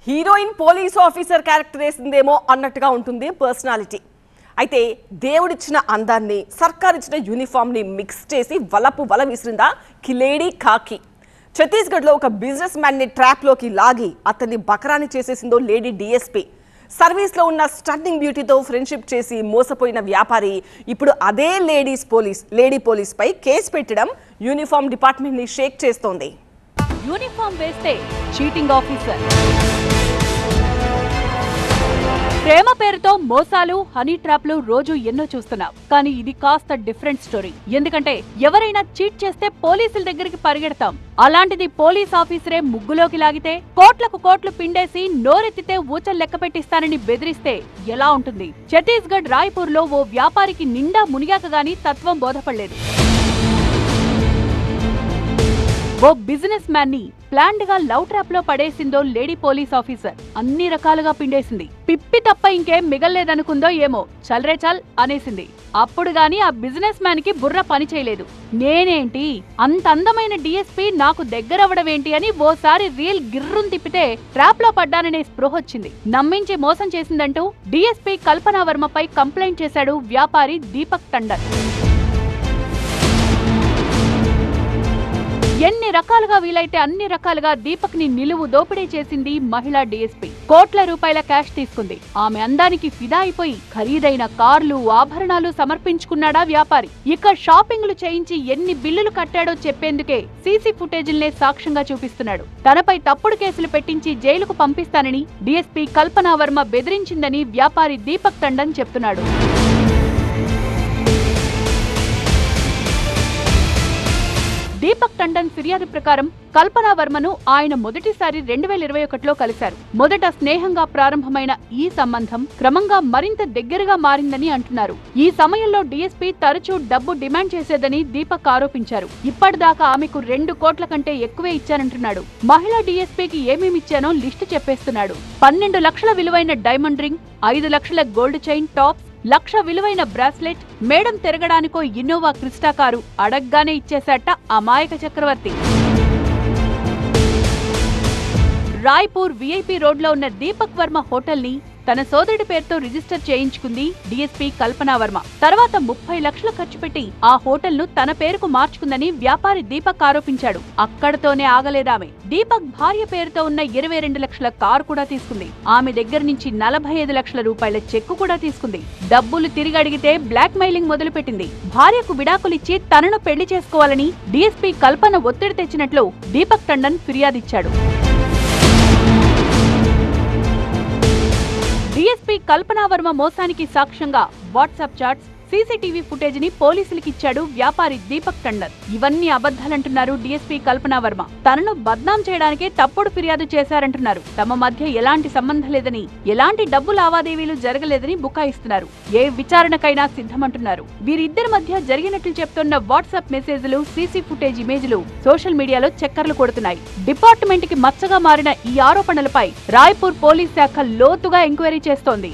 Heroine police officer character వేసిందేమో అన్నట్టుగా ఉంటుంది personality. అయితే దేవుడిచ్చిన అందాన్ని, సర్కార్ ఇచ్చిన యూనిఫామ్ ని మిక్స్ చేసి వల విసిరిందా కిలేడి కాకి. ఛత్తీస్గఢ్లో ఒక బిజినెస్ మ్యాన్ ని ట్రాప్ లోకి లాగి అతన్ని బకరాని చేసేసిందో లేడీ డిఎస్పీ. సర్వీస్లో ఉన్న స్టన్నింగ్ బ్యూటీతో ఫ్రెండ్షిప్ చేసి మోసపోయిన వ్యాపారి ఇప్పుడు అదే లేడీ పోలీస్ పై కేసు పెట్టడం యూనిఫామ్ డిపార్ట్మెంట్ ని షేక్ చేస్తోంది. యూనిఫామ్ వేస్తే చీటింగ్ ఆఫీసర్, ప్రేమ పేరుతో మోసాలు, హనీ ట్రాప్లు రోజు ఎన్నో చూస్తున్నాం. కానీ ఇది కాస్త డిఫరెంట్ స్టోరీ. ఎందుకంటే ఎవరైనా చీట్ చేస్తే పోలీసుల దగ్గరికి పరిగెడతాం. అలాంటిది పోలీస్ ఆఫీసరే ముగ్గులోకి లాగితే, కోట్లకు కోట్లు పిండేసి నోరెత్తితే ఊచలు లెక్క పెట్టిస్తానని బెదిరిస్తే ఎలా ఉంటుంది? ఛత్తీస్గఢ్ రాయ్పూర్ లో ఓ వ్యాపారికి నిండా మునిగాక గానీ తత్వం బోధపడలేదు. ఓ బిజినెస్ మ్యాన్ ని ప్లాండ్ గా లవ్ ట్రాప్ లో పడేసిందో లేడీ పోలీస్ ఆఫీసర్. అన్ని రకాలుగా పిండేసింది. పిప్పి తప్ప ఇంకేం మిగల్లేదనుకుందో ఏమో, చల్రే చల్ అనేసింది. అప్పుడు గాని ఆ బిజినెస్ మ్యాన్ కి బుర్ర పని చేయలేదు. నేనేంటి అంత అందమైన డిఎస్పీ నాకు దగ్గరవడమేంటి అని ఓసారి రీల్ గిర్రును తిప్పితే ట్రాప్ లో పడ్డాననే స్పృహ వచ్చింది. నమ్మించి మోసం చేసిందంటూ డిఎస్పీ కల్పనా వర్మపై కంప్లైంట్ చేశాడు వ్యాపారి దీపక్ టండన్. ఎన్ని రకాలుగా వీలైతే అన్ని రకాలుగా దీపక్ ని నిలువు దోపిడీ చేసింది మహిళా డీఎస్పీ. కోట్ల రూపాయల క్యాష్ తీసుకుంది. ఆమె అందానికి ఫిదా అయిపోయి ఖరీదైన కార్లు, ఆభరణాలు సమర్పించుకున్నాడా వ్యాపారి. ఇక షాపింగ్లు చేయించి ఎన్ని బిల్లులు కట్టాడో చెప్పేందుకే సీసీ ఫుటేజీల్నే సాక్ష్యంగా చూపిస్తున్నాడు. తనపై తప్పుడు కేసులు పెట్టించి జైలుకు పంపిస్తానని డీఎస్పీ కల్పనా వర్మ బెదిరించిందని వ్యాపారి దీపక్ టండన్ చెప్తున్నాడు. దీపక్ టండన్ ఫిర్యాదు ప్రకారం కల్పనా వర్మను ఆయన మొదటిసారి 2021లో కలిశారు. మొదట స్నేహంగా ప్రారంభమైన ఈ సంబంధం క్రమంగా మరింత దగ్గరగా మారిందని అంటున్నారు. ఈ సమయంలో డీఎస్పీ తరచూ డబ్బు డిమాండ్ చేసేదని దీపక్ ఆరోపించారు. ఇప్పటిదాకా ఆమెకు 2 కోట్ల కంటే ఎక్కువే ఇచ్చానంటున్నాడు. మహిళా డీఎస్పీకి ఏమేమిచ్చానో లిస్టు చెప్పేస్తున్నాడు. 12 లక్షల విలువైన డైమండ్ రింగ్, 5 లక్షల గోల్డ్ చైన్ టాప్స్, 1 లక్ష విలువైన బ్రాస్లెట్, మేడం తిరగడానికో ఇన్నోవా క్రిస్టా కారు అడగ్గానే ఇచ్చేశాట అమాయక చక్రవర్తి. రాయ్పూర్ విఐపి రోడ్లో ఉన్న దీపక్ వర్మ హోటల్ ని తన సోదరుడి పేరుతో రిజిస్టర్ చేయించుకుంది డీఎస్పీ కల్పనా వర్మ. తర్వాత 30 లక్షలు ఖర్చు పెట్టి ఆ హోటల్ ను తన పేరుకు మార్చుకుందని వ్యాపారి దీపక్ ఆరోపించాడు. అక్కడతోనే ఆగలేదామె. దీపక్ భార్య పేరుతో ఉన్న 22 లక్షల కారు కూడా తీసుకుంది. ఆమె దగ్గర నుంచి 45 లక్షల రూపాయల చెక్కు కూడా తీసుకుంది. డబ్బులు తిరిగి అడిగితే బ్లాక్ మెయిలింగ్ మొదలుపెట్టింది. భార్యకు విడాకులిచ్చి తనను పెళ్లి చేసుకోవాలని డీఎస్పీ కల్పన ఒత్తిడి తెచ్చినట్లు దీపక్ టండన్ ఫిర్యాదిచ్చాడు. డీఎస్పీ కల్పనా వర్మ మోసానికి సాక్ష్యంగా వాట్సాప్ చాట్స్, సీసీటీవీ ఫుటేజ్ ని పోలీసులకు ఇచ్చాడు వ్యాపారి దీపక్ టండన్. ఇవన్నీ అబద్ధాలంటున్నారు డీఎస్పీ కల్పనా వర్మ. తనను బద్నాం చేయడానికే తప్పుడు ఫిర్యాదు చేశారంటున్నారు. తమ మధ్య ఎలాంటి సంబంధం లేదని, ఎలాంటి డబ్బు లావాదేవీలు జరగలేదని బుకాయిస్తున్నారు. ఏ విచారణకైనా సిద్ధమంటున్నారు. వీరిద్దరి మధ్య జరిగినట్లు చెప్తున్న వాట్సాప్ మెసేజ్లు, సీసీ ఫుటేజ్ ఇమేజ్లు సోషల్ మీడియాలో చక్కర్లు కొడుతున్నాయి. డిపార్ట్మెంట్ కి మచ్చగా మారిన ఈ ఆరోపణలపై రాయ్పూర్ పోలీస్ శాఖ లోతుగా ఎంక్వైరీ చేస్తోంది.